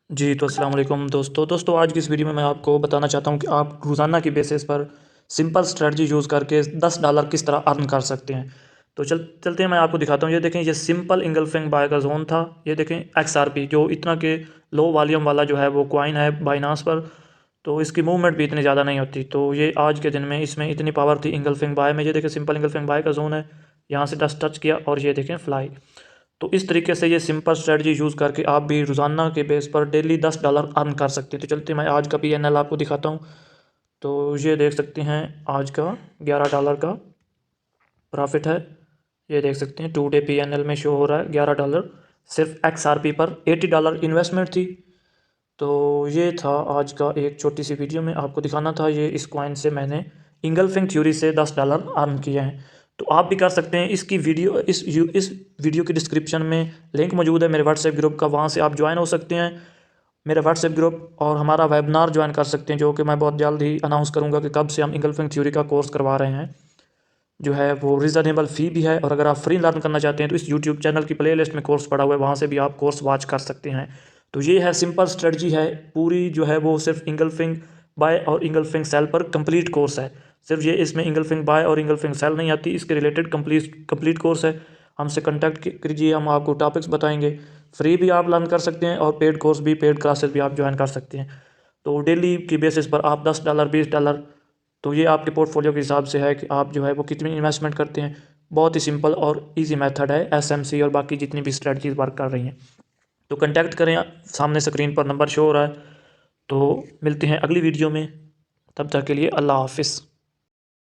जी, तो अस्सलाम वालेकुम दोस्तों आज की इस वीडियो में मैं आपको बताना चाहता हूँ कि आप रोज़ाना की बेसिस पर सिंपल स्ट्रेटजी यूज़ करके $10 किस तरह अर्न कर सकते हैं। तो चलते हैं, मैं आपको दिखाता हूँ। ये देखें, ये सिंपल इंगल्फिंग बाय का ज़ोन था। ये देखें XRP, जो इतना के लो वॉल्यूम वाला जो है वो कॉइन है बाइनांस पर, तो इसकी मूवमेंट भी इतनी ज़्यादा नहीं होती। तो ये आज के दिन में इसमें इतनी पावर थी इंगल्फिंग बाय में। ये देखें, सिंपल इंगल्फिंग बाय का ज़ोन है, यहाँ से डस्ट टच किया और ये देखें फ्लाई। तो इस तरीके से ये सिंपल स्ट्रेटजी यूज़ करके आप भी रोज़ाना के बेस पर डेली $10 अर्न कर सकते हैं। तो चलते हैं, मैं आज का PNL आपको दिखाता हूँ। तो ये देख सकते हैं, आज का $11 का प्रॉफिट है। ये देख सकते हैं, 2 डे PNL में शो हो रहा है $11। सिर्फ XRP पर $80 इन्वेस्टमेंट थी। तो ये था आज का एक छोटी सी वीडियो में आपको दिखाना था। ये इस कॉइन से मैंने इंगल्फिंग थ्योरी से $10 अर्न किए हैं। तो आप भी कर सकते हैं। इसकी वीडियो इस वीडियो की डिस्क्रिप्शन में लिंक मौजूद है मेरे व्हाट्सएप ग्रुप का, वहाँ से आप ज्वाइन हो सकते हैं मेरा व्हाट्सएप ग्रुप, और हमारा वेबिनार ज्वाइन कर सकते हैं, जो कि मैं बहुत जल्द ही अनाउंस करूँगा कि कब से हम इंगल्फिंग थ्योरी का कोर्स करवा रहे हैं। जो है वो रिजनेबल फ़ी भी है, और अगर आप फ्री लर्न करना चाहते हैं तो इस यूट्यूब चैनल की प्लेलिस्ट में कोर्स पड़ा हुआ है, वहाँ से भी आप कोर्स वॉच कर सकते हैं। तो ये है सिंपल स्ट्रेटजी है पूरी, जो है वो सिर्फ इंगल्फिंग बाय और इंगल्फिंग सेल पर कंप्लीट कोर्स है। सिर्फ ये इसमें इंगल्फिंग बाय और इंगल्फिंग सेल नहीं आती, इसके रिलेटेड कंप्लीट कोर्स है। हमसे कांटेक्ट कीजिए, हम आपको टॉपिक्स बताएंगे। फ्री भी आप लर्न कर सकते हैं, और पेड कोर्स भी, पेड क्लासेस भी आप ज्वाइन कर सकते हैं। तो डेली की बेसिस पर आप $10 $20, तो ये आपके पोर्टफोलियो के हिसाब से है कि आप जो है वो कितनी इन्वेस्टमेंट करते हैं। बहुत ही सिंपल और इजी मेथड है SMC और बाकी जितनी भी स्ट्रेटजीज वर्क कर रही हैं। तो कांटेक्ट करें, सामने स्क्रीन पर नंबर शो हो रहा है। तो मिलते हैं अगली वीडियो में, तब तक के लिए अल्लाह हाफिज़।